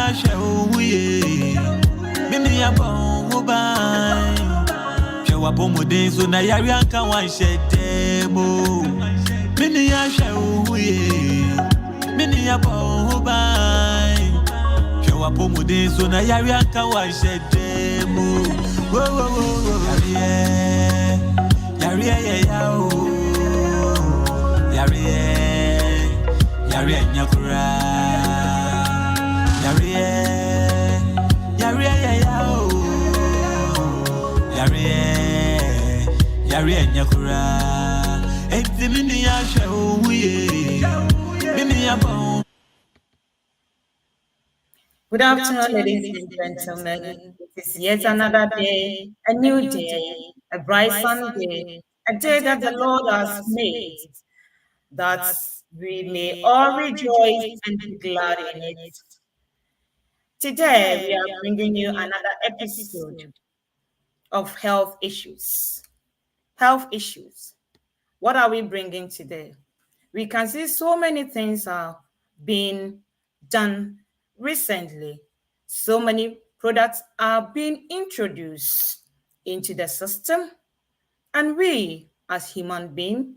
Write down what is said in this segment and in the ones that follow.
ya show we. Mini ya bon ubai. Show apomode so na yari anka wan shedemo. Mini ya show we. Mini ya bon ubai. Show apomode so na yari anka wan shedemo. Whoa whoa whoa. Yari ya o. Yari nyakura. Yari ya o. Yari nyakura. Enti mini ya show we. Mini ya bon. Good afternoon, ladies and gentlemen. It is yet another day, a new day, a bright Sunday, a day that the Lord has made, that we may all rejoice and be glad in it. Today, we are bringing you another episode of health issues. Health issues. What are we bringing today? We can see so many things are being done recently. So many products are being introduced into the system. And we, as human beings,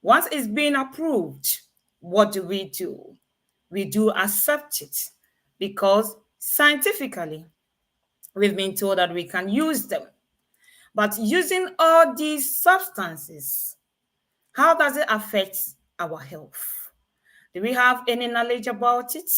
once it's being approved, what do? We do accept it because scientifically, we've been told that we can use them. But using all these substances, how does it affect our health? Do we have any knowledge about it?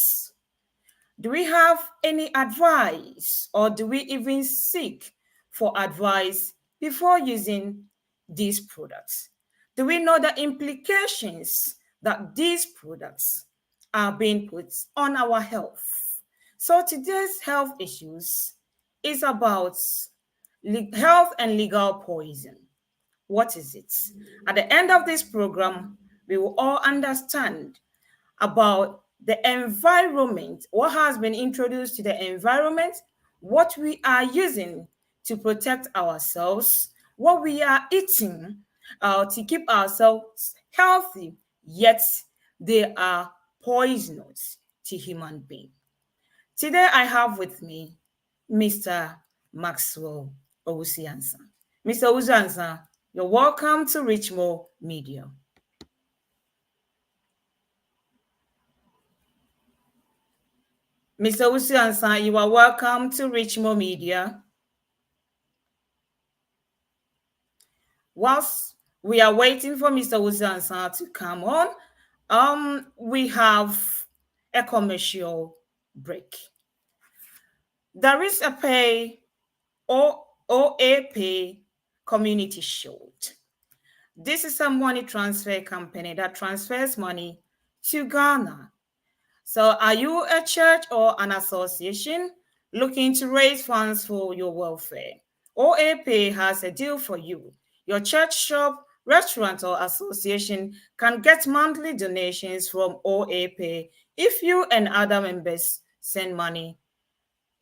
Do we have any advice, or do we even seek for advice before using these products? Do we know the implications that these products are being put on our health? So today's health issues is about health and legal poison. What is it? At the end of this program, we will all understand about the environment, what has been introduced to the environment, what we are using to protect ourselves, what we are eating to keep ourselves healthy, yet they are poisonous to human beings. Today I have with me Mr. Maxwell Owusu. Mr. Owusu, you're welcome to Richmond Media. Mr. Owusu, you are welcome to Richmond Media. Whilst we are waiting for Mr. Owusu to come on, we have a commercial break. There is a OAP Community Shield. This is a money transfer company that transfers money to Ghana. So are you a church or an association looking to raise funds for your welfare? OAP has a deal for you. Your church, shop, restaurant, or association can get monthly donations from OAP if you and other members send money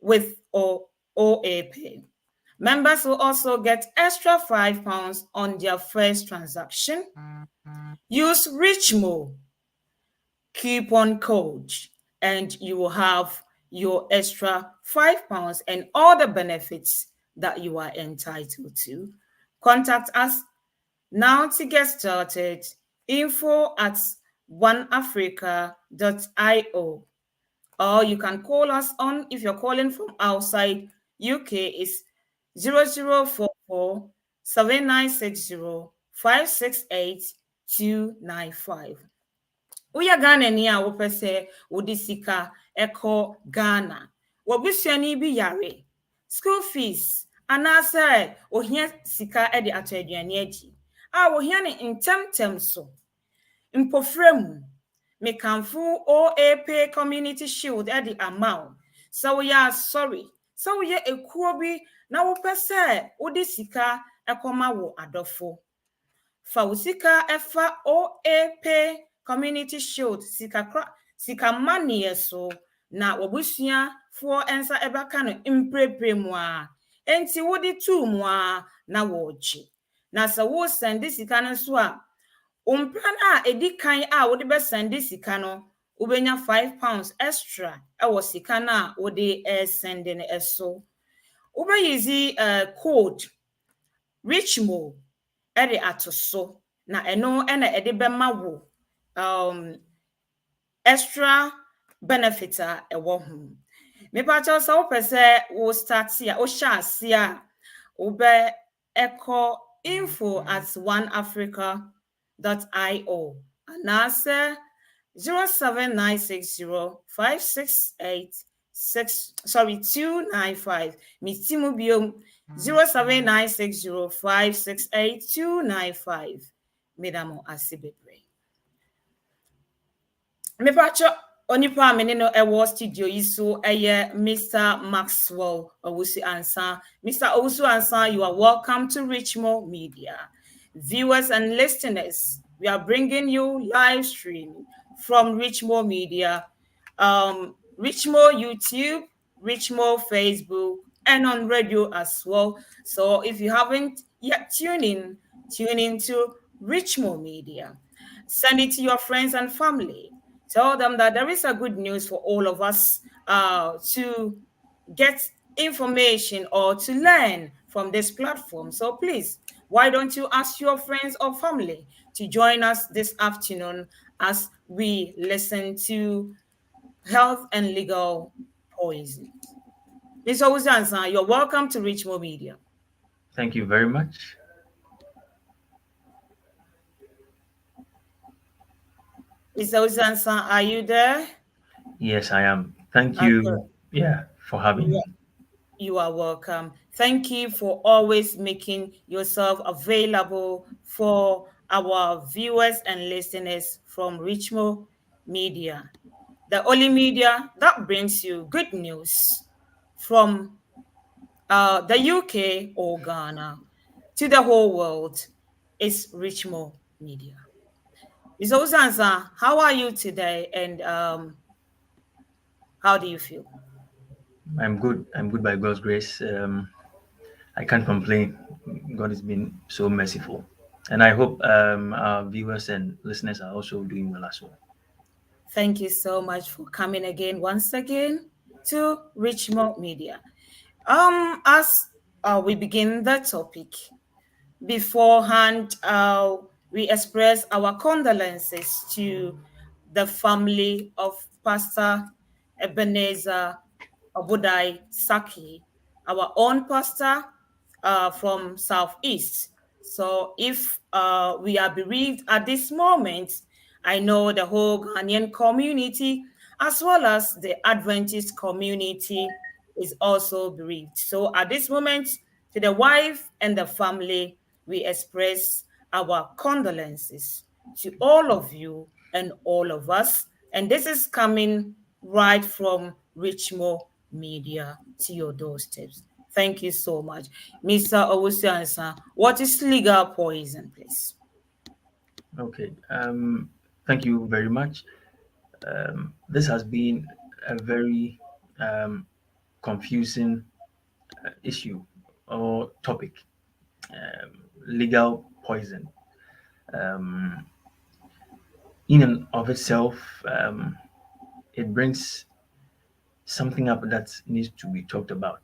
with OAP. Members will also get extra £5 on their first transaction. Use Richmo coupon code and you will have your extra £5 and all the benefits that you are entitled to. Contact us now to get started. info@oneafrica.io, or you can call us on, if you're calling from outside UK, is 0044 7960 568 295. Uya Ghana ni a wopɛ sɛ wodi sika ɛkɔ Ghana. Wobusuani bi yare. School fees anase ohia sika ɛde ato aduane adi. Ohia ne ntem so. Mpofremu mekanfu OAP Community Shield ɛde amount. So we are sorry. So we ekuo bi na wopɛ sɛ wodi sika ɛkɔma wo adofo. Fa usika efa OAP Community Shield sika money so na wobusua for ensa ebaka no imprepre mu a enti wodi tu mu a na wochi na sa wo send sika no so a umpran a edi kan a wodi be send sika no wobenya £5 extra ɛwɔ sika na wode send no ɛso. Wobɛyizi code richmo ɛde ato so na ɛno ɛna ɛde bɛma wo extra benefit a ɛwɔ ho. Mepacho sɛ wopɛ sɛ wo start a wohyɛ ase a wobɛ ɛkɔ info@oneafrica.io anaasɛ 07960568295 metimu biom 07960568295 medamo ase bebre. Mepacho onipa amene no ewo studio yi so eye Mr. Maxwell Owusu Ansah. Mr. Owusu Ansah, you are welcome to Richmond Media. Viewers and listeners, we are bringing you live stream from Richmond Media, Richmond YouTube, Richmond Facebook, and on radio as well. So if you haven't yet tune in to Richmond Media. Send it to your friends and family. Tell them that there is a good news for all of us to get information or to learn from this platform. So please, why don't you ask your friends or family to join us this afternoon as we listen to health and legal poison. Mr. Owusu Ansah, you're welcome to Richmond Media. Thank you very much. Mr. Owusu Ansah, are you there? Yes, I am. Thank you. For having me. You are welcome. Thank you for always making yourself available for our viewers and listeners from Richmond Media, the only media that brings you good news from the UK or Ghana to the whole world is Richmond Media. Ms. Owusu, how are you today, and how do you feel? I'm good. I'm good by God's grace. I can't complain. God has been so merciful. And I hope our viewers and listeners are also doing well as well. Thank you so much for coming once again to Richmond Media. As we begin the topic, beforehand, we express our condolences to the family of Pastor Ebenezer Obudai Saki, our own pastor from Southeast. So if we are bereaved at this moment, I know the whole Ghanaian community, as well as the Adventist community, is also bereaved. So at this moment, to the wife and the family, we express our condolences to all of you and all of us. And this is coming right from Richmond Media to your doorsteps. Thank you so much. Mr. Owusu Ansah, what is legal poison, please? Okay. Thank you very much. This has been a very confusing issue or topic. Legal poison. In and of itself, it brings something up that needs to be talked about.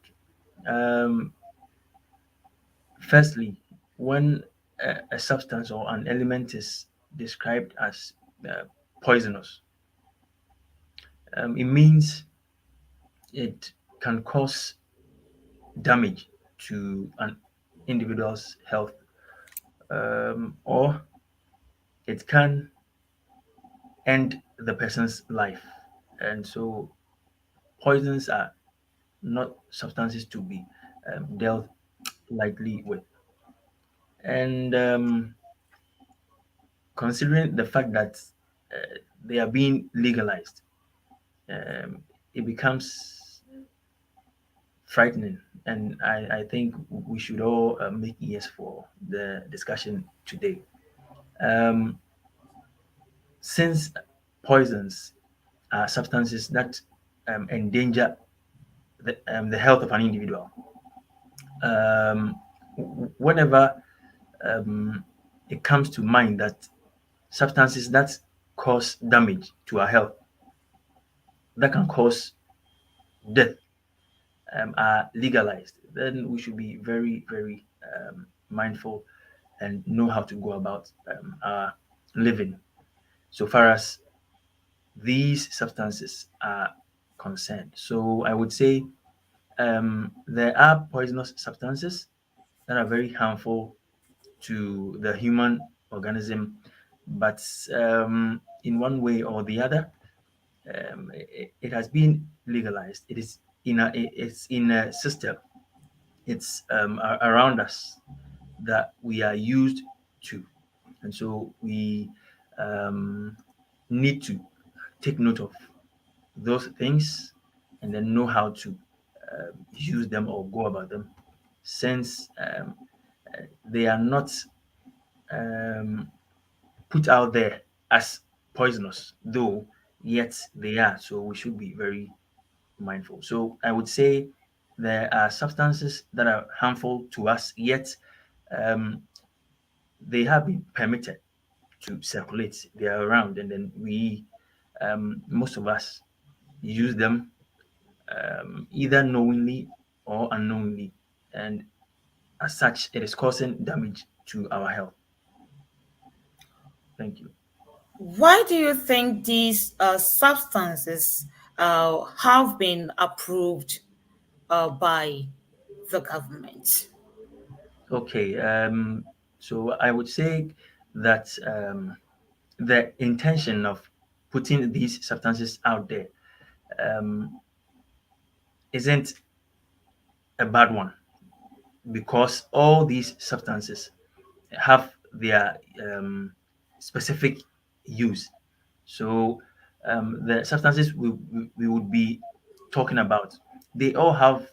Firstly, when a substance or an element is described as poisonous, it means it can cause damage to an individual's health, or it can end the person's life. And so poisons are not substances to be dealt lightly with. And considering the fact that they are being legalized, it becomes frightening. And I think we should all make ears for the discussion today. Since poisons are substances that endanger the health of an individual, whenever it comes to mind that substances that cause damage to our health, that can cause death are legalized, then we should be very, very mindful and know how to go about our living so far as these substances are concerned. So I would say there are poisonous substances that are very harmful to the human organism, but in one way or the other, it has been legalized. It's in a system. It's around us that we are used to, and so we um, need to take note of those things and then know how to use them or go about them, since they are not um, put out there as poisonous, though yet they are. So we should be very mindful. So I would say there are substances that are harmful to us, yet um, they have been permitted to circulate. They are around, and then most of us, use them either knowingly or unknowingly, and as such, it is causing damage to our health. Thank you. Why do you think these substances have been approved by the government? Okay, so I would say that the intention of putting these substances out there um, isn't a bad one, because all these substances have their specific use. So the substances we would be talking about, they all have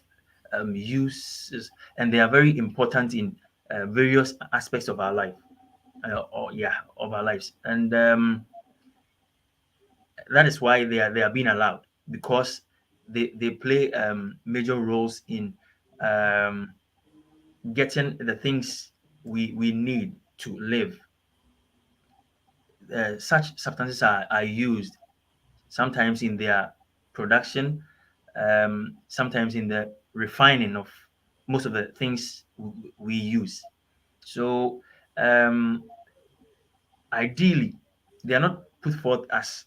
uses, and they are very important in various aspects of our life, of our lives, and that is why they are being allowed, because they play major roles in um, getting the things we need to live. Such substances are used sometimes in their production, sometimes in the refining of most of the things we use. So, um, ideally, they are not put forth as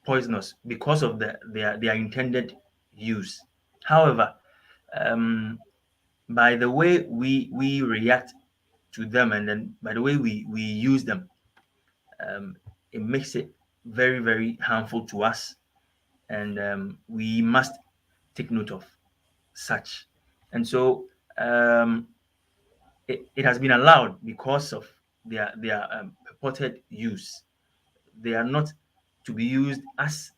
poisonous because of their intended use. However, um, by the way we react to them, and then by the way we use them, um, it makes it very, very harmful to us, and we must take note of such. And so it has been allowed because of their purported use. They are not to be used as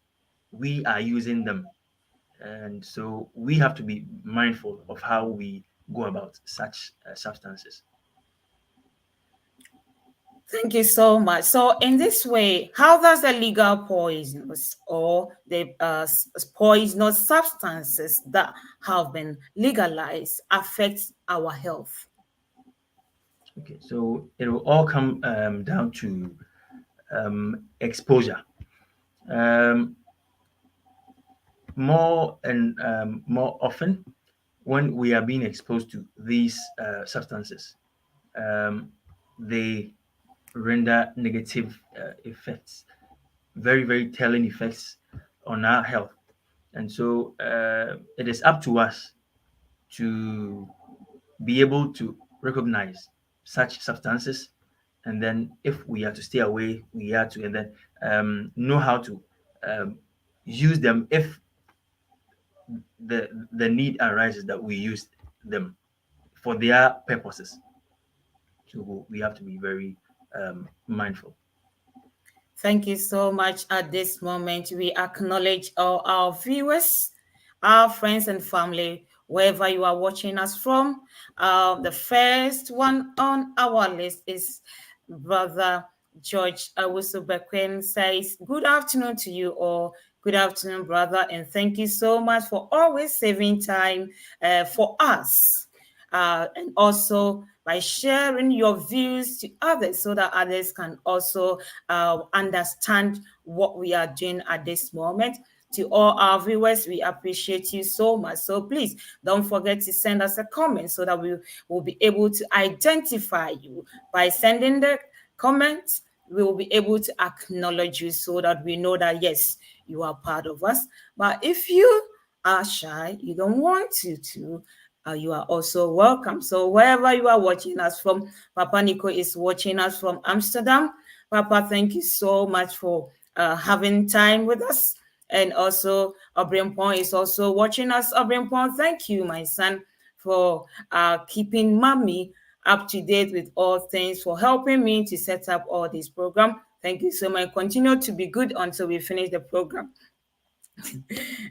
we are using them, and so we have to be mindful of how we go about such substances. Thank you so much. So, in this way, how does the legal poisons or the poisonous substances that have been legalized affect our health? Okay, so it will all come down to exposure. Um, more and more often, when we are being exposed to these substances, um, they render negative effects, very, very telling effects on our health. And so it is up to us to be able to recognize such substances. And then if we are to stay away, we are to, and then know how to um, use them if the need arises that we use them for their purposes. So we have to be very mindful. Thank you so much. At this moment, we acknowledge all our viewers, our friends and family, wherever you are watching us from. The first one on our list is Brother George Owusu says, good afternoon to you all. Good afternoon, brother, and thank you so much for always saving time for us. And also by sharing your views to others so that others can also understand what we are doing at this moment. To all our viewers, we appreciate you so much. So please don't forget to send us a comment so that we will be able to identify you. By sending the comments, we will be able to acknowledge you so that we know that, yes, you are part of us. But if you are shy, you don't want to, you are also welcome. So wherever you are watching us from, Papa Nico is watching us from Amsterdam. Papa, thank you so much for having time with us. And also, Obrimpon is also watching us. Obrimpon, thank you, my son, for keeping mommy up to date with all things, for helping me to set up all this program. Thank you so much. Continue to be good until we finish the program.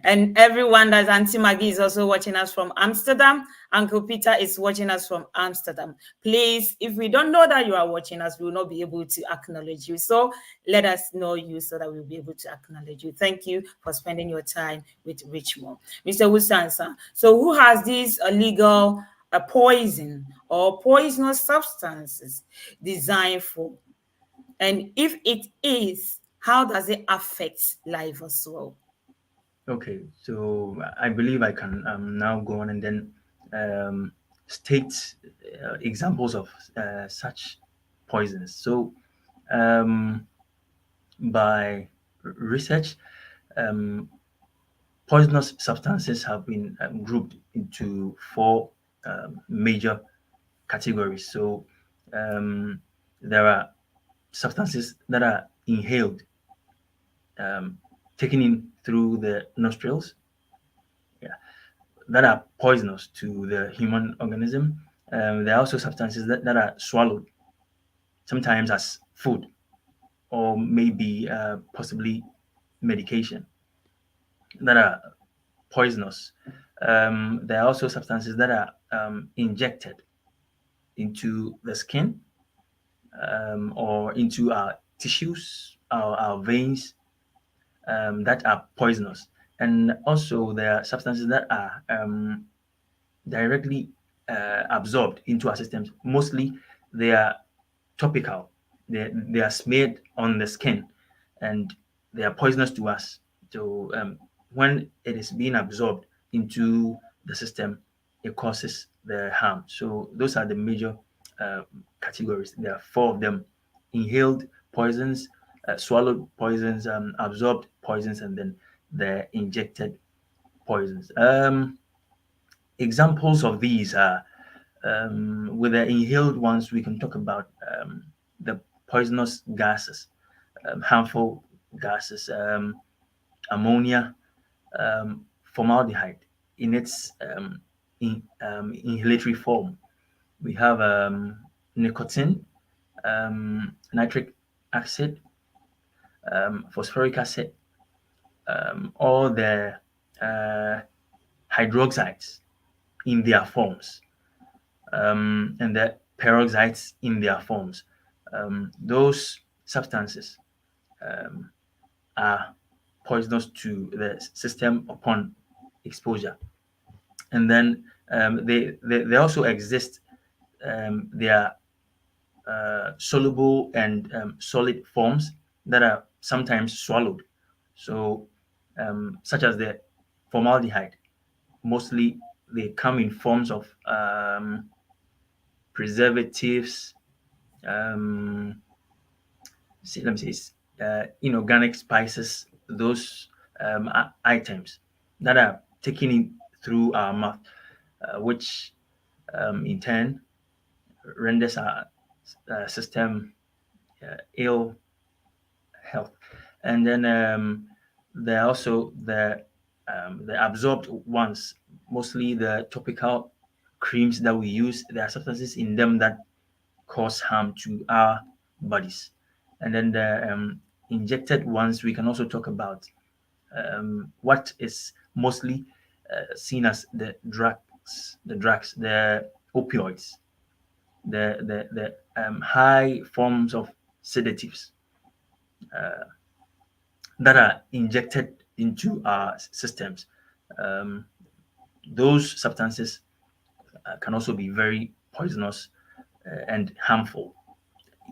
And everyone, that's Auntie Maggie is also watching us from Amsterdam. Uncle Peter is watching us from Amsterdam. Please, if we don't know that you are watching us, we will not be able to acknowledge you. So let us know you so that we'll be able to acknowledge you. Thank you for spending your time with Richmond. Mr. Wusansa, so who has these illegal poison or poisonous substances designed for? And if it is, how does it affect life as well? Okay, so I believe I can now go on and then state examples of such poisons. So, by research, um, poisonous substances have been grouped into four major categories. So, um, there are substances that are inhaled, taken in through the nostrils, yeah, that are poisonous to the human organism. There are also substances that are swallowed, sometimes as food or maybe possibly medication, that are poisonous. There are also substances that are injected into the skin or into our tissues, our veins, that are poisonous. And also, there are substances that are directly absorbed into our systems. Mostly, they are topical. They are smeared on the skin, and they are poisonous to us. So when it is being absorbed into the system, it causes the harm. So those are the major uh, categories. There are four of them: inhaled poisons, swallowed poisons, absorbed poisons, and then the injected poisons. Examples of these are, with the inhaled ones, we can talk about the poisonous gases, harmful gases, ammonia, formaldehyde in its inhalatory form. We have nicotine, nitric acid, phosphoric acid, all the uh, hydroxides in their forms, and the peroxides in their forms. Those substances are poisonous to the system upon exposure. And then they also exist. They are soluble and solid forms that are sometimes swallowed. So, such as the formaldehyde, mostly they come in forms of preservatives, um, let me say, inorganic spices, those items that are taken in through our mouth, which in turn renders our system ill health. And then there are also the absorbed ones, mostly the topical creams that we use. There are substances in them that cause harm to our bodies. And then the injected ones, we can also talk about what is mostly seen as the opioids, the high forms of sedatives that are injected into our systems. Um, those substances can also be very poisonous and harmful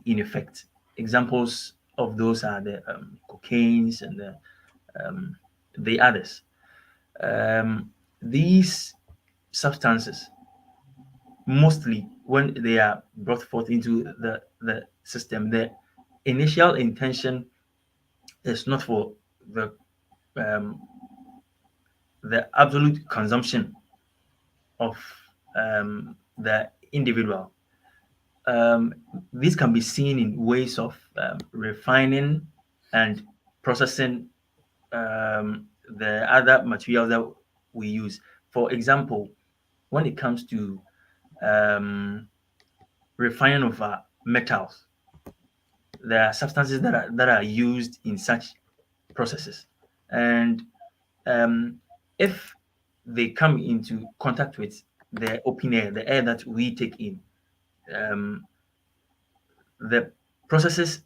in effect. Examples of those are the cocaines and the others. These substances, mostly when they are brought forth into the system, the initial intention is not for the um, the absolute consumption of the individual. Um, this can be seen in ways of refining and processing the other materials that we use. For example, when it comes to um, refining of metals, there are substances that are used in such processes, and um, if they come into contact with the open air, the air that we take in, um, the processes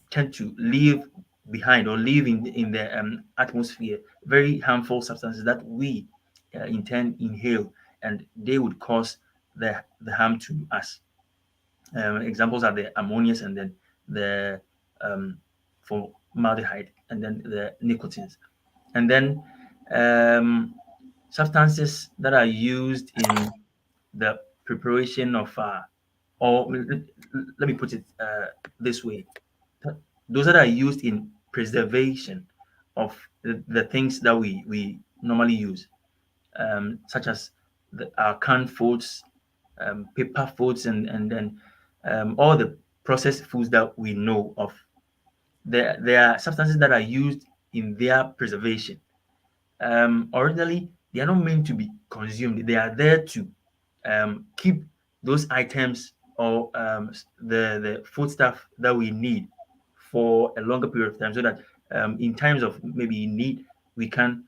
tend to leave behind or leave in the atmosphere very harmful substances that we in turn inhale, and they would cause the harm to us. Examples are the ammonias, and then the formaldehyde, and then the nicotines, and then um, substances that are used in the preparation of, or let me put it this way, those that are used in preservation of the things that we normally use, such as our canned foods, paper foods, and then all the processed foods that we know of. There are substances that are used in their preservation. Originally, they are not meant to be consumed. They are there to keep those items or the food stuff that we need for a longer period of time, so that in times of maybe need, we can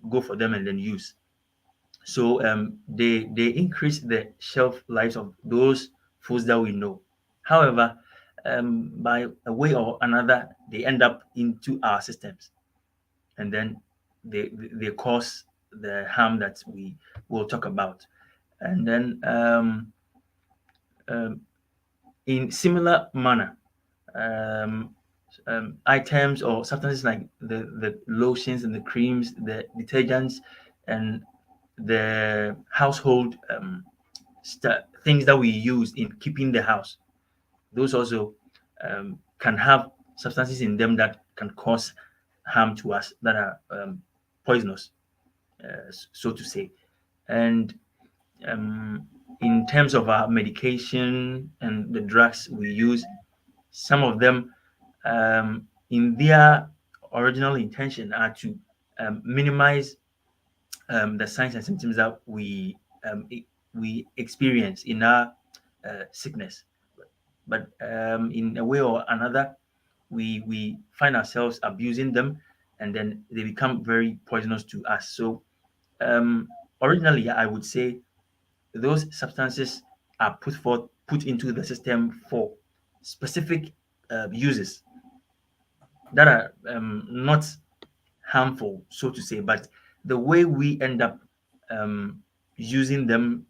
go for them and then use. So they increase the shelf lives of those foods that we know. However, by a way or another, they end up into our systems, and then they cause the harm that we will talk about. And then um, in similar manner, um, items or substances like the lotions and the creams, the detergents, and the household things that we use in keeping the house, those also can have substances in them that can cause harm to us, that are poisonous, so to say. And um, in terms of our medication and the drugs we use, some of them, in their original intention, are to minimize the signs and symptoms that we experience in our sickness. But in a way or another, we find ourselves abusing them, and then they become very poisonous to us. So originally, I would say those substances are put into the system for specific uses that are not harmful, so to say, but the way we end up using them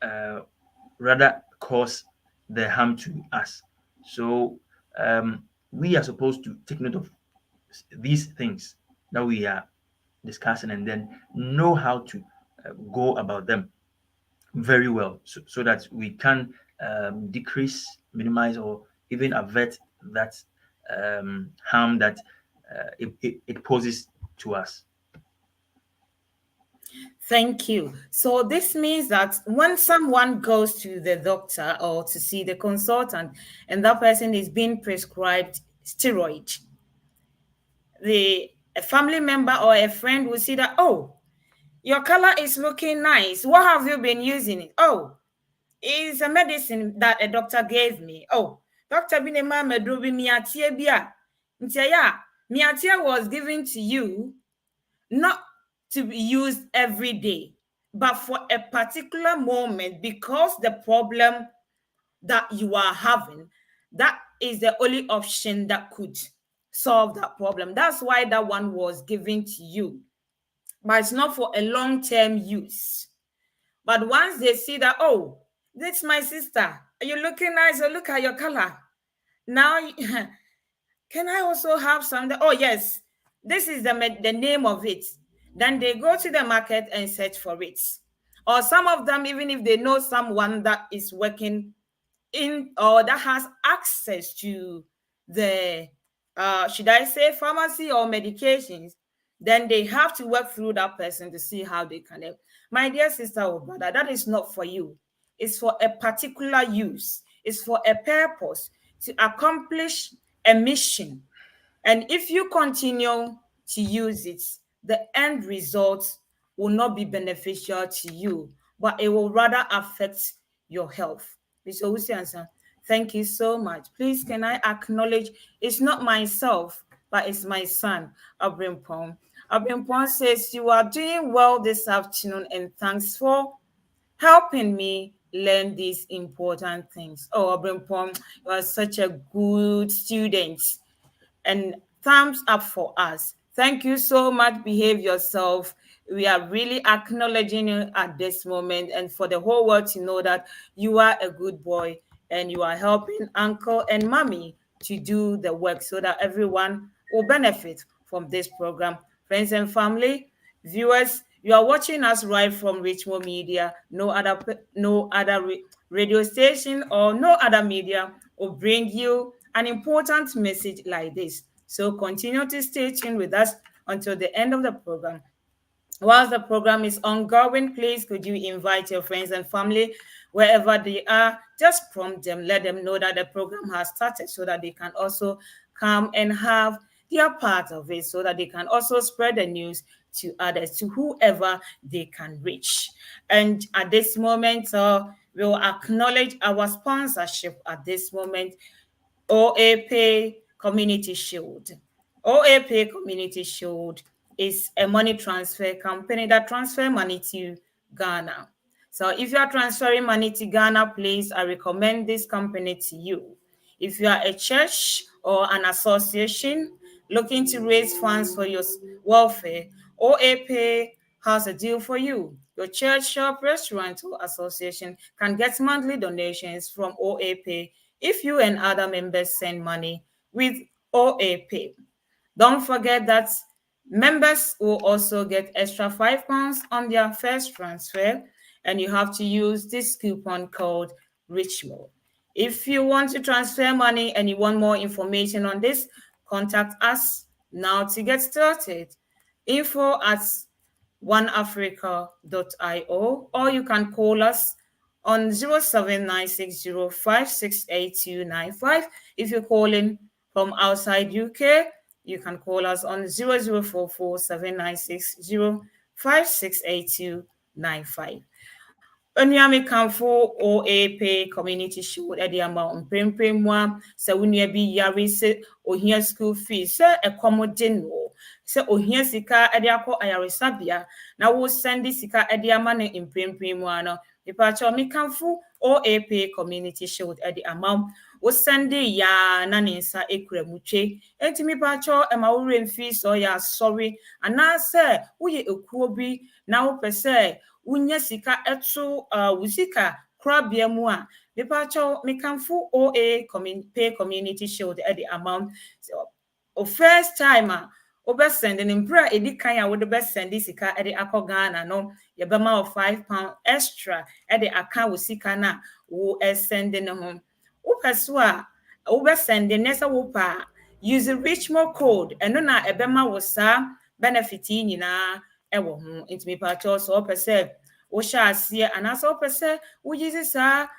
uh, rather cause the harm to us. So we are supposed to take note of these things that we are discussing, and then know how to go about them very well, so that we can decrease, minimize, or even avert that harm that it poses to us. Thank you. So this means that when someone goes to the doctor or to see the consultant and that person is being prescribed steroid, a family member or a friend will see that, oh, your color is looking nice. What have you been using it? Oh, it's a medicine that a doctor gave me. Oh, Dr. Binema Medrubi Miatia Bia. Ntia, Miatia was given to you not to be used every day, but for a particular moment, because the problem that you are having, that is the only option that could solve that problem. That's why that one was given to you, but it's not for a long-term use. But once they see that, oh, that's my sister, you're looking nice, or look at your color. Now, can I also have some? Oh, yes, This is the name of it. Then they go to the market and search for it. Or some of them, even if they know someone that is working in or that has access to the should I say pharmacy or medications, then they have to work through that person to see how they can help. My dear sister or brother, that is not for you. It's for a particular use. It's for a purpose to accomplish a mission. And if you continue to use it, the end result will not be beneficial to you, but it will rather affect your health. Mr. Owusu, thank you so much. Please, can I acknowledge it's not myself, but it's my son, Abrimpong. Abrimpong says, you are doing well this afternoon, and thanks for helping me learn these important things. Oh, Abrimpong, you are such a good student. And thumbs up for us. Thank you so much. Behave yourself. We are really acknowledging you at this moment, and for the whole world to know that you are a good boy and you are helping uncle and mommy to do the work so that everyone will benefit from this program. Friends and family, viewers, you are watching us right from Richmond Media. No other radio station or no other media will bring you an important message like this. So continue to stay tuned with us until the end of the program. Whilst the program is ongoing, please could you invite your friends and family wherever they are? Just prompt them, let them know that the program has started so that they can also come and have their part of it, so that they can also spread the news to others, to whoever they can reach. And at this moment, we'll acknowledge our sponsorship at this moment. OAP Community Shield. OAP Community Shield is a money transfer company that transfer money to Ghana. So if you are transferring money to Ghana, please, I recommend this company to you. If you are a church or an association looking to raise funds for your welfare, OAP has a deal for you. Your church, shop, restaurant, or association can get monthly donations from OAP if you and other members send money with OAP. Don't forget that members will also get extra £5 on their first transfer, and you have to use this coupon code RICHMO. If you want to transfer money and you want more information on this, contact us now to get started. Info at oneafrica.io, or you can call us on 07960568295. If you're calling from outside UK, you can call us on 00447960568295. Onuame kanfo OAP Community Shield edi ama mprempren mu a se wonua bi yare se ohia school fees se ekomode no se ohia sika edi akọ ayaresabia na wo send sika edi ama ne mprempren mu ano ipacho me kanfo OAP Community Shield edi ama wo send ya na ne nsa ekura mutwe entimi pacho ema wo remfi so ya sorry ana se wo ye ekuo bi na wo pese unya sika etu wusika krabia mu a mepacho mekanfo pay community shield at the amount so first time obe send an impra edi kan a wo de be send sika at the akogana no ye be ma of £5 extra at the account wusika na wo send no home wo peso a wo be send nesa wo pa use richmore code eno na ebe ma wo sa benefit nyina ewo ho intimi pacho so pese wo sha asie anasa pese wo yizi sa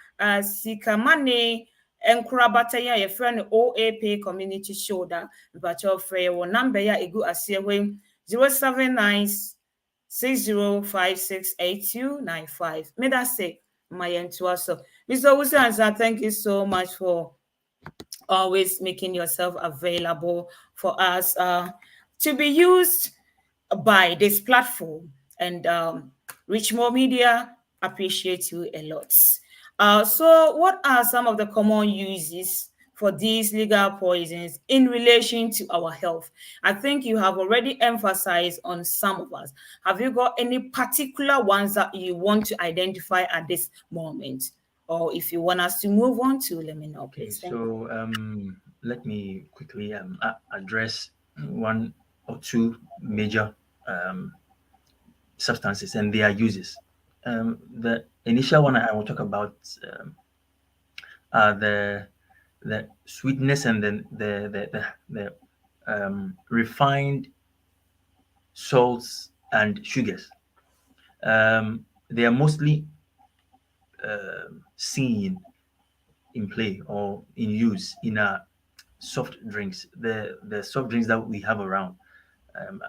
sika mane enkurabata ya ye friend OAP community shoulder pacho free wo number ya egu asie we 07960568295 me that say my entour so Mr. Owusu, thank you so much for always making yourself available for us to be used by this platform, and Richmore Media appreciate you a lot. So what are some of the common uses for these legal poisons in relation to our health? I think you have already emphasized on some of us. Have you got any particular ones that you want to identify at this moment? Or if you want us to move on to, let me know. Okay, so let me quickly address one or two major substances and their uses. The initial one I will talk about are the sweetness and then the refined salts and sugars. They are mostly seen in play or in use in our soft drinks, the soft drinks that we have around.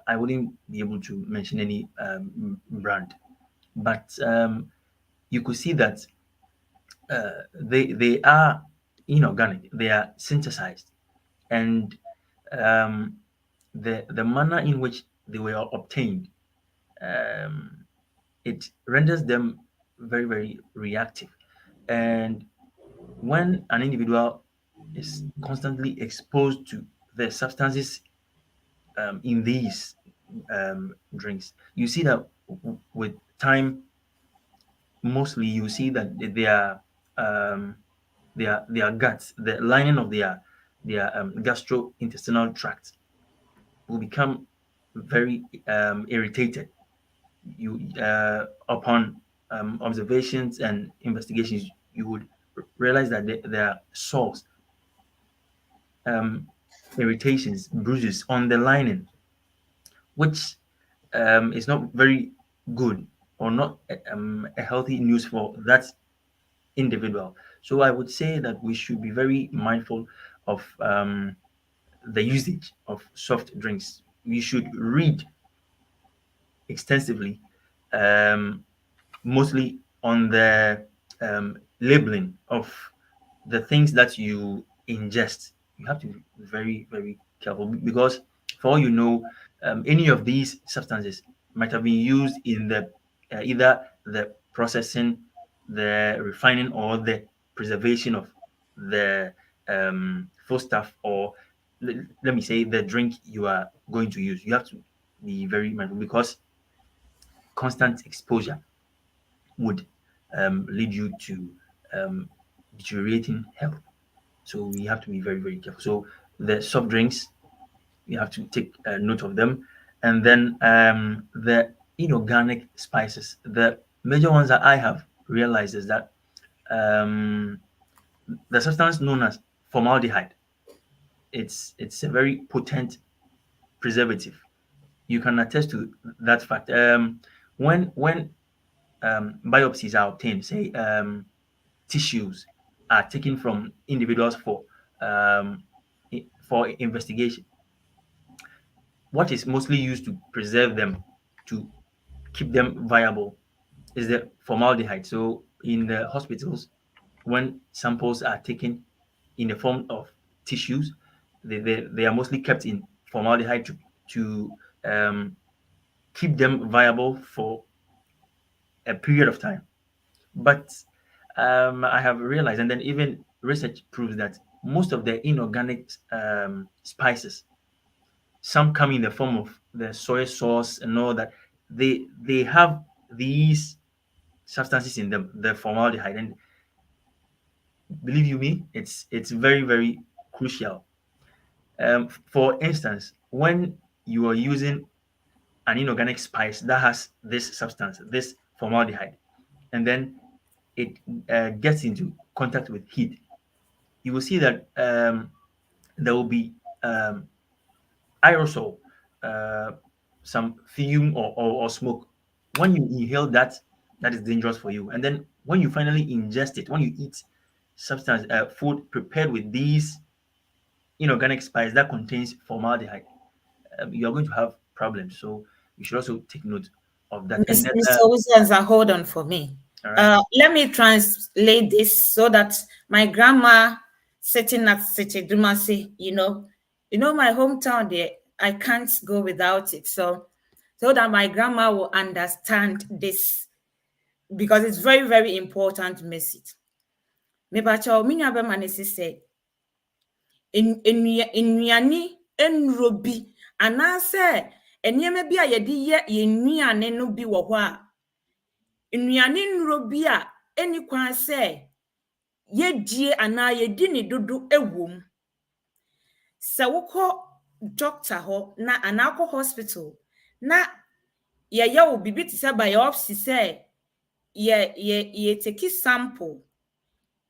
I wouldn't be able to mention any brand, but you could see that they are inorganic. They are synthesized, and um, the manner in which they were obtained, um, it renders them very very reactive. And when an individual is constantly exposed to the substances in these drinks, you see that with time, mostly you see that um, their guts, the lining of their gastrointestinal tract, will become very irritated. You upon observations and investigations, you would realize that there are sores, um, irritations, bruises on the lining, which is not very good or not a healthy news for that individual. So I would say that we should be very mindful of the usage of soft drinks. We should read extensively, um, mostly on the labeling of the things that you ingest. You have to be very, very careful because, for all you know, any of these substances might have been used in the either the processing, the refining, or the preservation of the foodstuff, or let me say the drink you are going to use. You have to be very mindful because constant exposure would lead you to deteriorating health. So we have to be very, very careful. So the soft drinks, we have to take note of them. And then the inorganic spices, the major ones that I have realized is that um, the substance known as formaldehyde, it's a very potent preservative. You can attest to that fact. When biopsies are obtained, say tissues are taken from individuals for investigation. What is mostly used to preserve them, to keep them viable, is the formaldehyde. So in the hospitals, when samples are taken in the form of tissues, they are mostly kept in formaldehyde to keep them viable for a period of time. But I have realized, and then even research proves that most of the inorganic spices, some come in the form of the soy sauce and all that, they have these substances in them, the formaldehyde. And believe you me, it's very very crucial. For instance, when you are using an inorganic spice that has this substance, this formaldehyde, and then it gets into contact with heat, you will see that there will be aerosol, uh, some fume or smoke. When you inhale that, that is dangerous for you. And then when you finally ingest it, when you eat substance food prepared with these inorganic spice that contains formaldehyde, you are going to have problems. So you should also take note of that. And then, Mr. Owusu, hold on for me. all right. Let me translate this so that my grandma sitting at City Dumasi, my hometown there, I can't go without it. So that my grandma will understand this because it's very, very important message. Me bacha ominya be manisi say nnuane nnuro bi anaasɛ nneɛma bi a yɛde yɛ nnuane no bi wɔ hɔ a nnuane nnuro bi a ɛni kwan sɛ yɛdie anaa yɛdi ne dodo ɛwɔ mu sɛ wokɔ doctor ho na anako hospital na ye wo bibi te say biopsy say ye take sample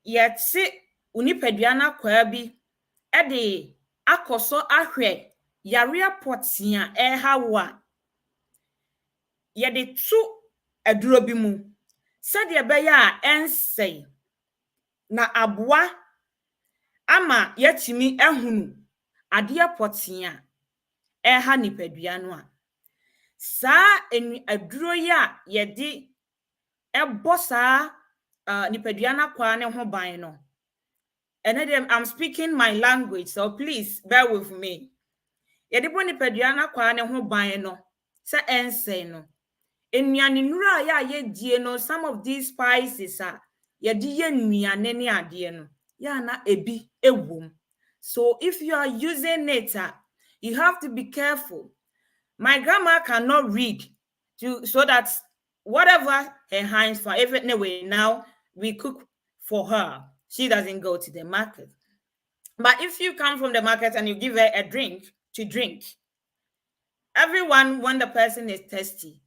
ye te unipadua na kwa bi e de akoso ahwe yare apotia e hawa ye de tu aduro bi mu said ye be ya ensei na aboa ama yatimi ehunu ade apotia e ha nipadua no a saa aduro ya ye de ebo saa nipadua na kwa ne ho ban no. And then I'm speaking my language, so please bear with me. Yedibo nipadua na kwa ne ho ban no se ense no. Enuane nura ya ye die no, some of these spices are yedi ye nuane ne ade no. Ya na ebi ewom. So if you are using it, you have to be careful. My grandma cannot read so that whatever her hands for, even anyway, now we cook for her. She doesn't go to the market. But if you come from the market and you give her a drink to drink, everyone, when the person is thirsty,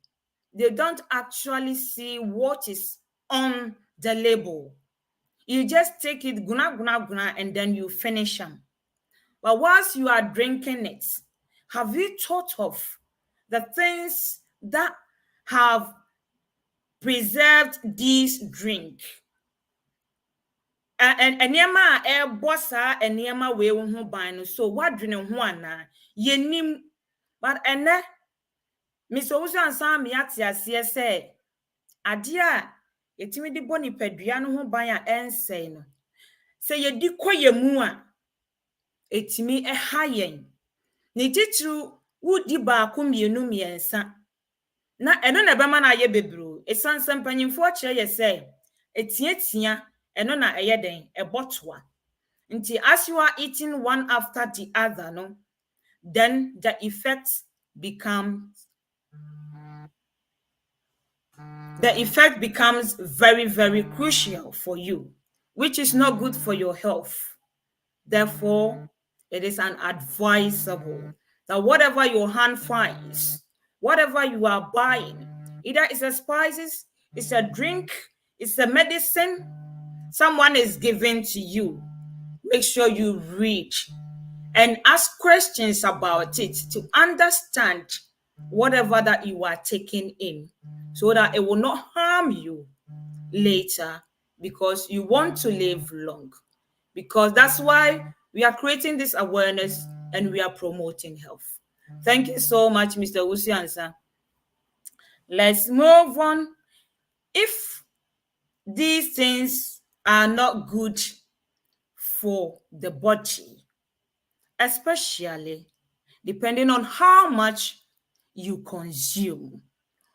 they don't actually see what is on the label. You just take it, guna, guna, guna, and then you finish them. But whilst you are drinking it, have you thought of the things that have preserved this drink? And enema e bossa enema we ho ban no, so what dwene ho ana yenim. But ene Mr. Owusu Ansah me atiase say ade a yetimi di boni padua no ho ban a ensei no, se yedi koyemu a etimi ha yen ne titru wudi ba ko mienu miensa na eno na bema na ye bebro esansam panyimfo kire ye say etiatia eno na eyeden ebotoa. Nti as you are eating one after the other, no, then the effect becomes very, very crucial for you, which is not good for your health. Therefore, it is unadvisable that whatever your hand finds, whatever you are buying, either it's a spices, it's a drink, it's a medicine someone is giving to you, make sure you read and ask questions about it to understand whatever that you are taking in, so that it will not harm you later, because you want to live long. Because that's why we are creating this awareness and we are promoting health. Thank you so much, Mr. Owusu Ansah. Let's move on. If these things are not good for the body, especially depending on how much you consume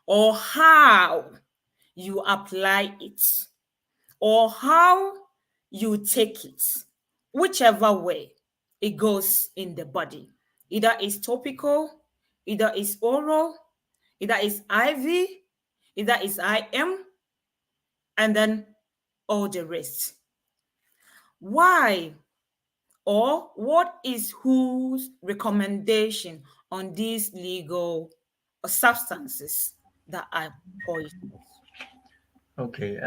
or how you apply it or how you take it, whichever way it goes in the body, either it's topical, either it's oral, either it's IV, either it's IM, and then all the rest. Why or what is whose recommendation on these legal substances that are poisonous? Okay,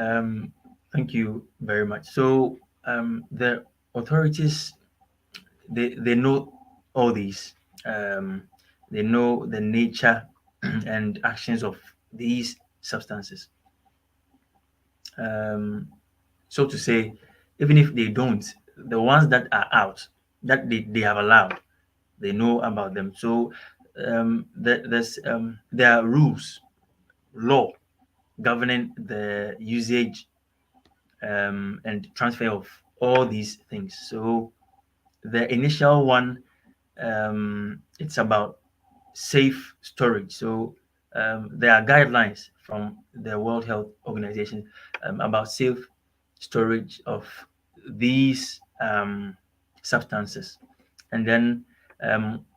thank you very much. So the authorities, they know all these. They know the nature and actions of these substances. So to say, even if they don't, the ones that are out, that they have allowed, they know about them. So there are rules, law governing the usage and transfer of all these things. So the initial one, it's about safe storage. So there are guidelines from the World Health Organization about safe storage of these substances. And then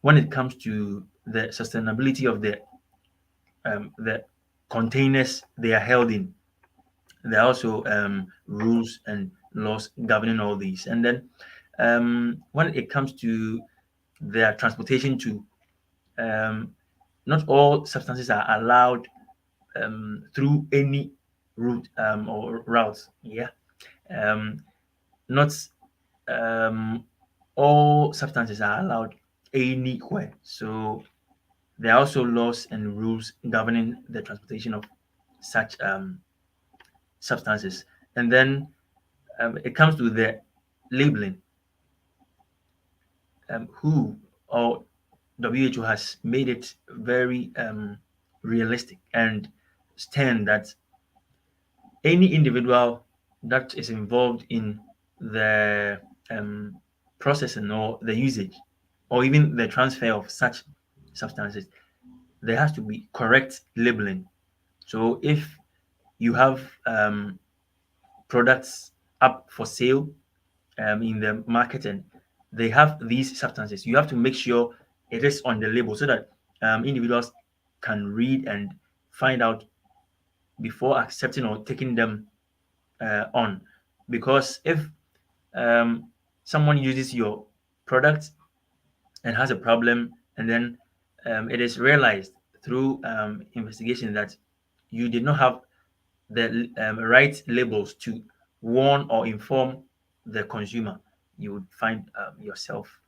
when it comes to the sustainability of the containers they are held in, there are also rules and laws governing all these. And then when it comes to their transportation to not all substances are allowed through any route or routes. Yeah, not all substances are allowed anywhere. So there are also laws and rules governing the transportation of such substances. And then it comes to the labeling. Who or WHO has made it very realistic and stand that any individual that is involved in the processing or the usage or even the transfer of such substances, there has to be correct labeling. So if you have products up for sale in the market and they have these substances, you have to make sure it is on the label so that individuals can read and find out before accepting or taking them on. Because if someone uses your product and has a problem, and then it is realized through investigation that you did not have the right labels to warn or inform the consumer, you would find yourself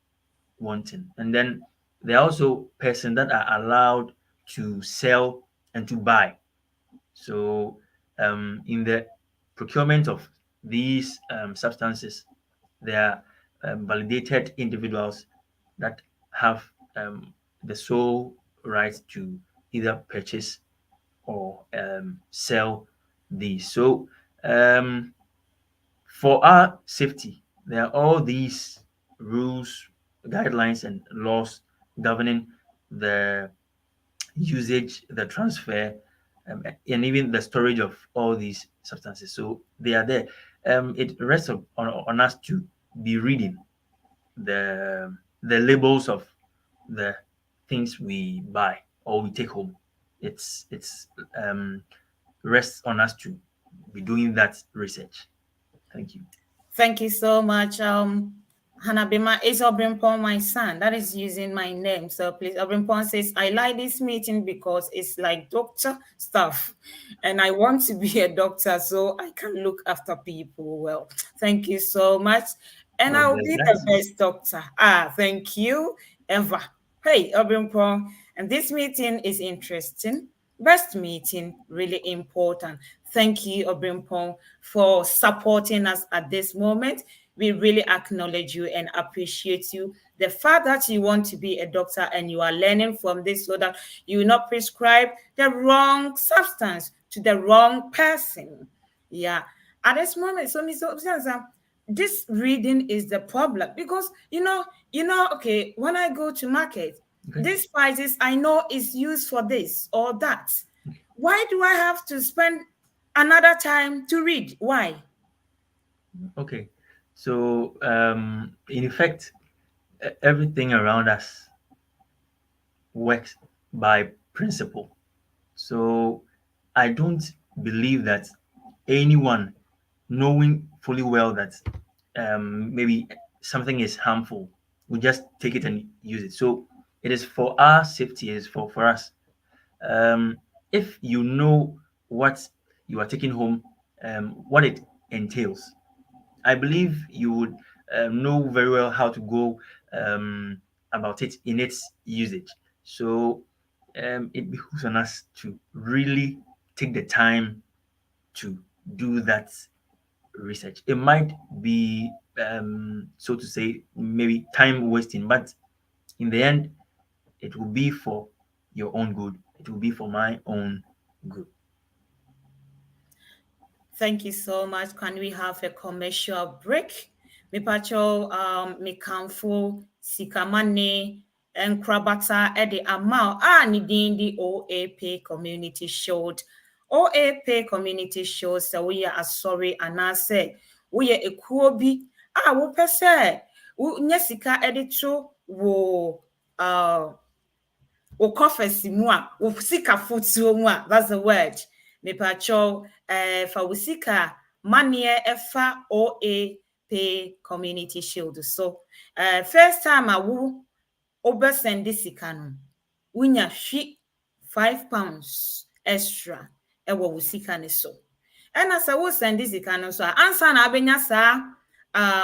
wanting. And then there are also persons that are allowed to sell and to buy. So in the procurement of these substances, there are validated individuals that have the sole right to either purchase or sell these. So for our safety, there are all these rules, guidelines, and laws governing the usage, the transfer, and even the storage of all these substances. So they are there. It rests on us to be reading the labels of the things we buy or we take home. It's rests on us to be doing that research. Thank you. Thank you so much. Hanna Bimah is Obrimpon, my son. That is using my name. So please, Obrimpon says, I like this meeting because it's like doctor stuff. And I want to be a doctor so I can look after people well. Thank you so much. And God I'll bless be the that. best doctor. Thank you, Eva. Hey, Obrimpon. And this meeting is interesting. Best meeting, really important. Thank you, Obrimpong, for supporting us at this moment. We really acknowledge you and appreciate you. The fact that you want to be a doctor and you are learning from this so that you will not prescribe the wrong substance to the wrong person. Yeah. At this moment, so Mr. Obsanza, this reading is the problem because okay, when I go to market, Okay. these spices I know is used for this or that. Why do I have to spend another time to read? Why? Okay. So in effect, everything around us works by principle. So I don't believe that anyone knowing fully well that maybe something is harmful will just take it and use it. So it is for our safety, it is for us. If you know what you are taking home, what it entails, I believe you would know very well how to go about it in its usage. So it behooves on us to really take the time to do that research. It might be, so to say, maybe time wasting, but in the end, it will be for your own good. It will be for my own good. Thank you so much. Can we have a commercial break? Mipacho mikamfo sikamane enkrabata ede amal nidindi OAP community showed. OAP community show so we are sorry anase we are ekuobi wo pese nyesika ede to wo ukofesi mua usika futuo mua, that's the word. Mepacho fa usika manie efa OA pay community shield. So first time I Obesende sika no, wonya hwe £5 extra ewo wo sika ne so. Ena sa wo send sika no so ansa na abenya saa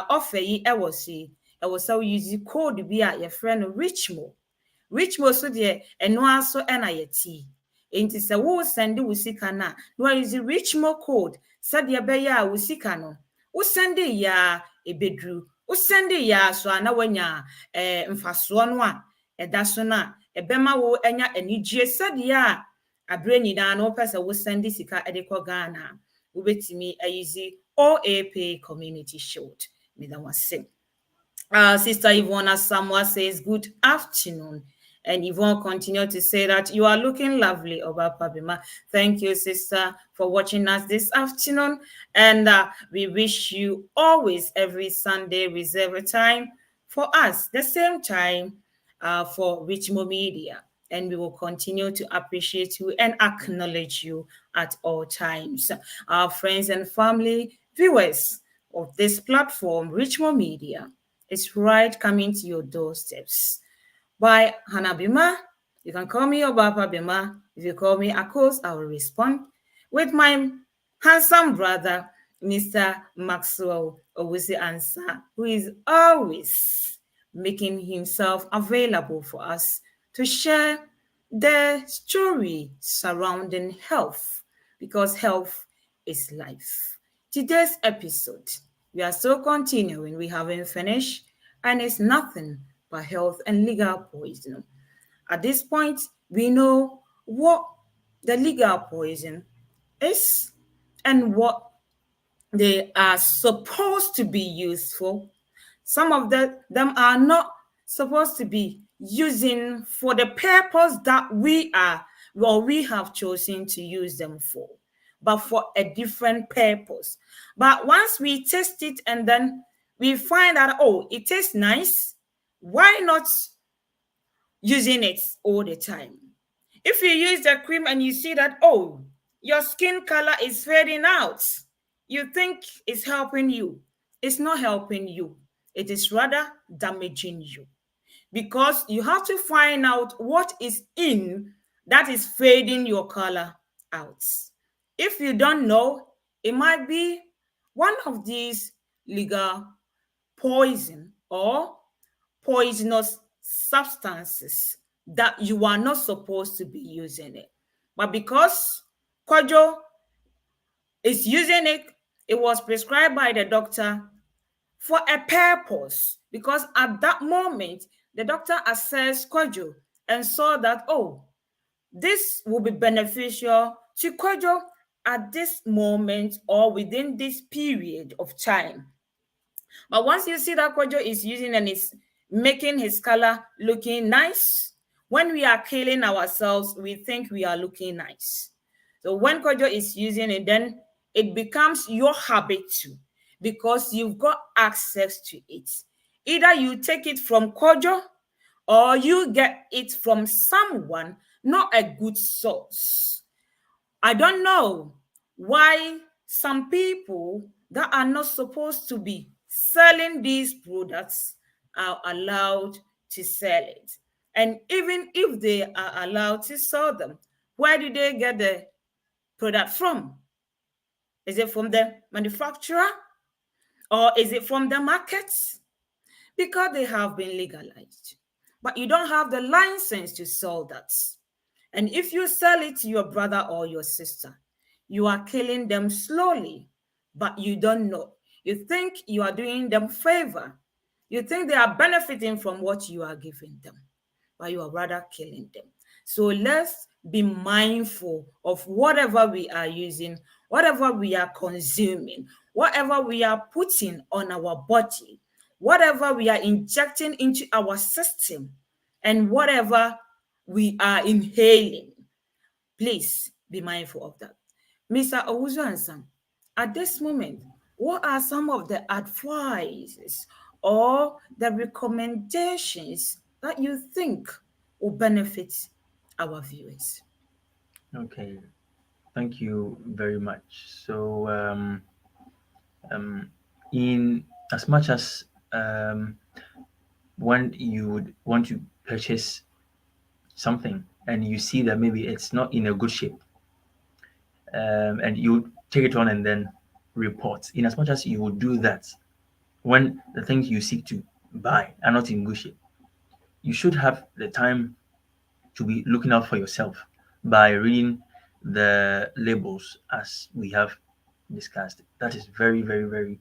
offer yi ewo si ewo sa wo use code bi a ye frɛ no richmo. Richmo so de eno aso ena ye ti. Enti se wo send wo sika na use richmo code said ye be ya wo sika no. Wo send ya ebedru. Wo send ya so na wanya mfaso no a eda so na ebema wo enya anigye said ya abre nyina no pese wo send sika edekọ Ghana wo betimi ayizi OAP community shield. Me that was same. Sister Ivona Samuel says, good afternoon. And Yvonne continued to say that you are looking lovely, Obapa Bimah. Thank you, sister, for watching us this afternoon. And we wish you always, every Sunday, reserve a time for us, the same time for Richmo Media. And we will continue to appreciate you and acknowledge you at all times. Our friends and family, viewers of this platform, Richmo Media, is right coming to your doorsteps. By Hanna Bimah. You can call me Obapa Bimah. If you call me Akos, I will respond with my handsome brother, Mr. Maxwell Owusu Ansah, who is always making himself available for us to share the story surrounding health, because health is life. Today's episode, we are still continuing. We haven't finished, and it's nothing but health and legal poison. At this point, we know what the legal poison is and what they are supposed to be used for. Some of them are not supposed to be using for the purpose that we have chosen to use them for, but for a different purpose. But once we test it and then we find out, oh, it tastes nice, why not using it all the time? If you use the cream and you see that, oh, your skin color is fading out, you think it's helping you. It's not helping you. It is rather damaging you, because you have to find out what is in that is fading your color out. If you don't know, it might be one of these legal poison or poisonous substances that you are not supposed to be using it. But because Kojo is using it, it was prescribed by the doctor for a purpose, because at that moment, the doctor assessed Kojo and saw that, oh, this will be beneficial to Kojo at this moment or within this period of time. But once you see that Kojo is using and is making his color looking nice, when we are killing ourselves, we think we are looking nice. So when Kojo is using it, then it becomes your habit too, because you've got access to it. Either you take it from Kojo or you get it from someone, not a good source. I don't know why some people that are not supposed to be selling these products are allowed to sell it. And even if they are allowed to sell them, where do they get the product from? Is it from the manufacturer or is it from the market? Because they have been legalized. But you don't have the license to sell that. And if you sell it to your brother or your sister, you are killing them slowly, but you don't know. You think you are doing them favor. You think they are benefiting from what you are giving them, but you are rather killing them. So let's be mindful of whatever we are using, whatever we are consuming, whatever we are putting on our body, whatever we are injecting into our system, and whatever we are inhaling. Please be mindful of that. Mr. Owusu Ansah, at this moment, what are some of the advices or the recommendations that you think will benefit our viewers? Okay, thank you very much. So, in as much as when you would want to purchase something and you see that maybe it's not in a good shape, and you take it on and then report. In as much as you would do that when the things you seek to buy are not in good shape, you should have the time to be looking out for yourself by reading the labels as we have discussed. That is very, very, very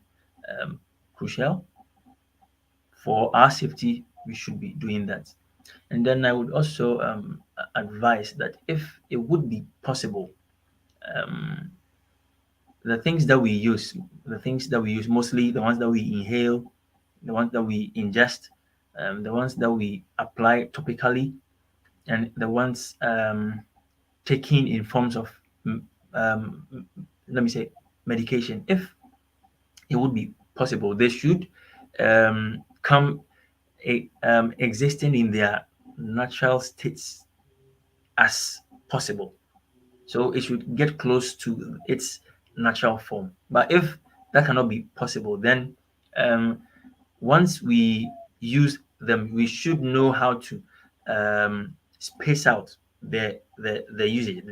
crucial for our safety. We should be doing that. And then I would also advise that if it would be possible, um, the things that we use, mostly the ones that we inhale, the ones that we ingest, the ones that we apply topically, and the ones taken in forms of, mm, um, let me say, medication. If it would be possible, they should come existing in their natural states as possible. So it should get close to its natural form. But if that cannot be possible, then um, once we use them, we should know how to space out the usage,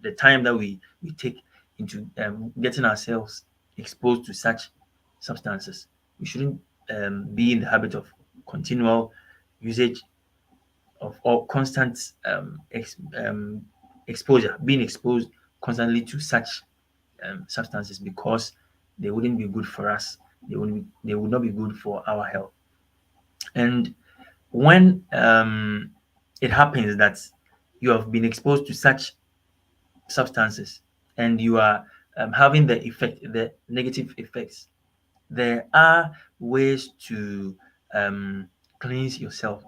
the time that we take into getting ourselves exposed to such substances. We shouldn't be in the habit of continual usage of or constant exposure, being exposed constantly to such substances, because they wouldn't be good for us. They would not be good for our health. And when it happens that you have been exposed to such substances and you are having the negative effects, there are ways to um, cleanse yourself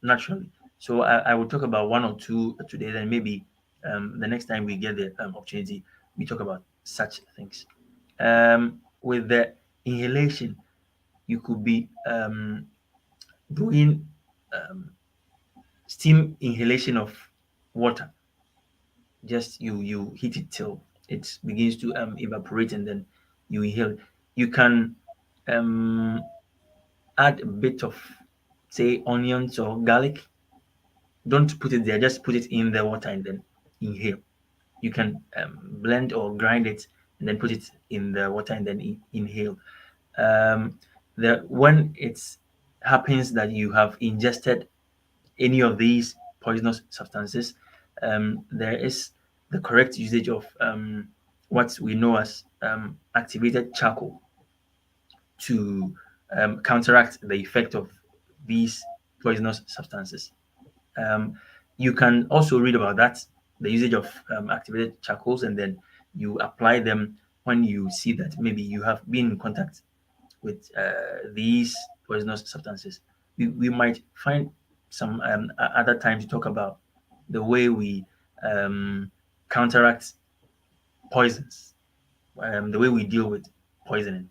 naturally. So I will talk about one or two today, then maybe the next time we get the opportunity, we talk about such things. With the inhalation, you could be doing um, steam inhalation of water. Just you heat it till it begins to evaporate, and then you inhale. You can um, add a bit of, say, onions or garlic. Don't put it there, just put it in the water and then inhale. You can blend or grind it and then put it in the water and then inhale. Um, when it happens that you have ingested any of these poisonous substances, there is the correct usage of what we know as activated charcoal to counteract the effect of these poisonous substances. Um, you can also read about that, the usage of activated charcoals, and then you apply them when you see that maybe you have been in contact with these poisonous substances. We might find some other time to talk about the way we counteract poisons, the way we deal with poisoning.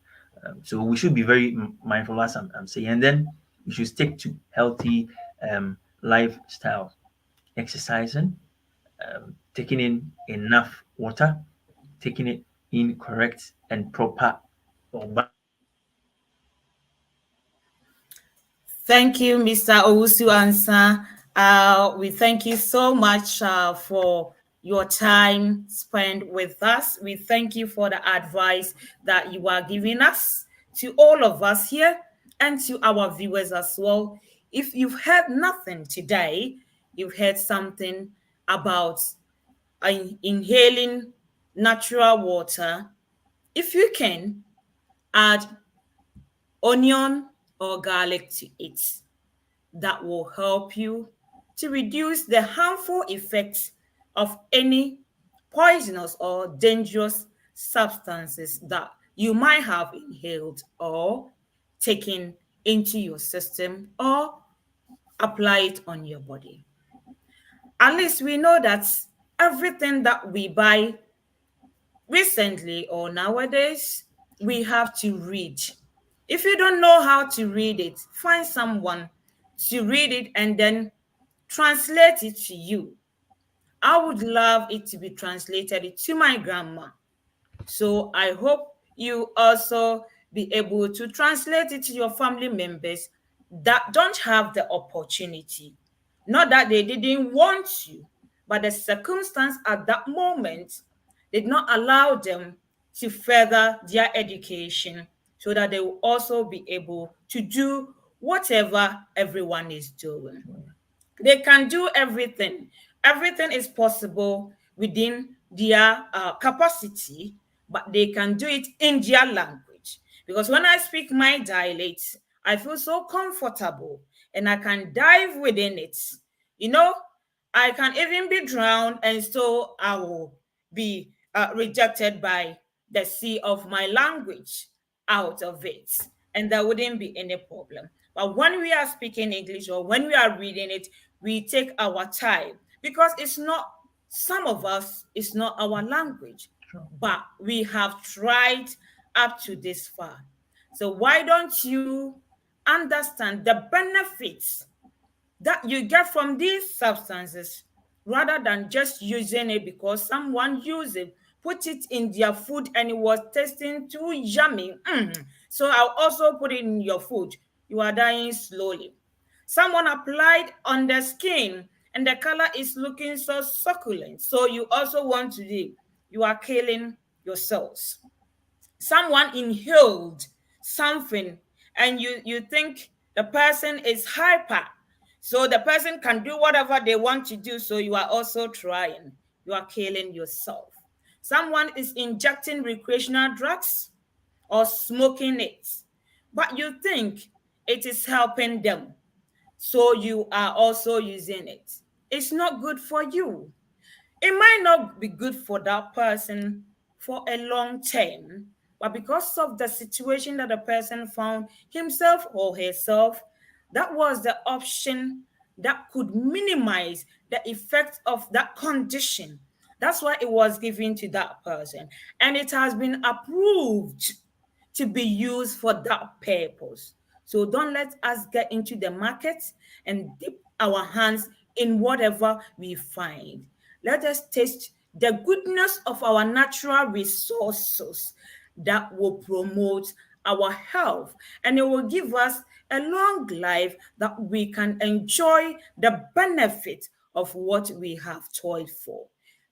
So we should be very mindful, as I'm saying, and then we should stick to healthy lifestyle, exercising, taking in enough water, taking it in correct and proper or Thank you, Mr. Owusu Ansah. We thank you so much for your time spent with us. We thank you for the advice that you are giving us, to all of us here and to our viewers as well. If you've heard nothing today, you've heard something about inhaling natural water. If you can add onion or garlic to it, that will help you to reduce the harmful effects of any poisonous or dangerous substances that you might have inhaled or taken into your system or apply it on your body. At least we know that everything that we buy recently or nowadays, we have to read. If you don't know how to read it, find someone to read it and then translate it to you. I would love it to be translated to my grandma. So I hope you also be able to translate it to your family members that don't have the opportunity. Not that they didn't want you, but the circumstance at that moment did not allow them to further their education so that they will also be able to do whatever everyone is doing. They can do everything. Everything is possible within their capacity, but they can do it in their language. Because when I speak my dialect, I feel so comfortable and I can dive within it. You know, I can even be drowned and so I will be rejected by the sea of my language out of it. And there wouldn't be any problem. But when we are speaking English or when we are reading it, we take our time because it's not, some of us, it's not our language, but we have tried up to this far. So why don't you understand the benefits that you get from these substances rather than just using it because someone used it, put it in their food and it was tasting too yummy. So I'll also put it in your food. You are dying slowly. Someone applied on the skin and the color is looking so succulent. So you also want to do, you are killing your cells. Someone inhaled something and you think the person is hyper, so the person can do whatever they want to do, so you are also trying, you are killing yourself. Someone is injecting recreational drugs or smoking it, but you think it is helping them, so you are also using it. It's not good for you. It might not be good for that person for a long term, but because of the situation that the person found himself or herself, that was the option that could minimize the effect of that condition. That's why it was given to that person. And it has been approved to be used for that purpose. So don't let us get into the market and dip our hands in whatever we find. Let us taste the goodness of our natural resources that will promote our health and it will give us a long life that we can enjoy the benefit of what we have toiled for.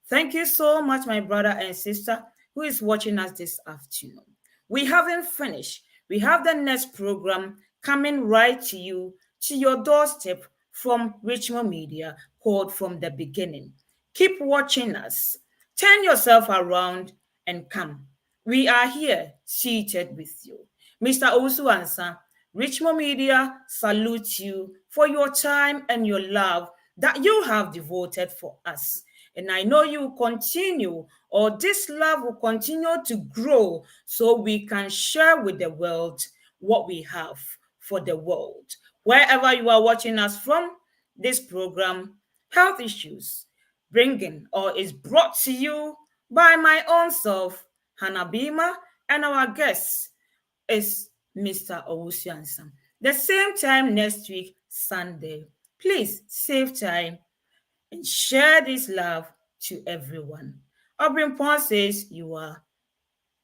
Thank you so much, my brother and sister who is watching us this afternoon. We haven't finished. We have the next program coming right to your doorstep from Richmond Media called From the Beginning. Keep watching us. Turn yourself around and come. We are here seated with you. Mr. Owusu Ansah, Richmond Media salutes you for your time and your love that you have devoted for us. And I know you will continue, or this love will continue to grow so we can share with the world what we have for the world. Wherever you are watching us from, this program, Health Issues, bringing or is brought to you by my own self, Hanna Bimah, and our guest is Mr. Owusu Ansah. The same time next week, Sunday. Please save time and share this love to everyone. Obrimpon says you are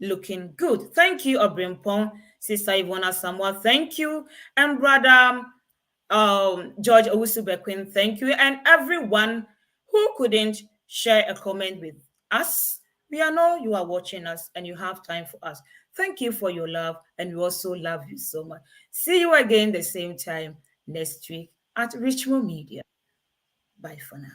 looking good. Thank you, Obrimpon. Sister Ivona Samuel, thank you. And brother George Owusu Bequin, thank you. And everyone who couldn't share a comment with us, we know you are watching us and you have time for us. Thank you for your love, and we also love you so much. See you again the same time next week at Richmond Media. Bye for now.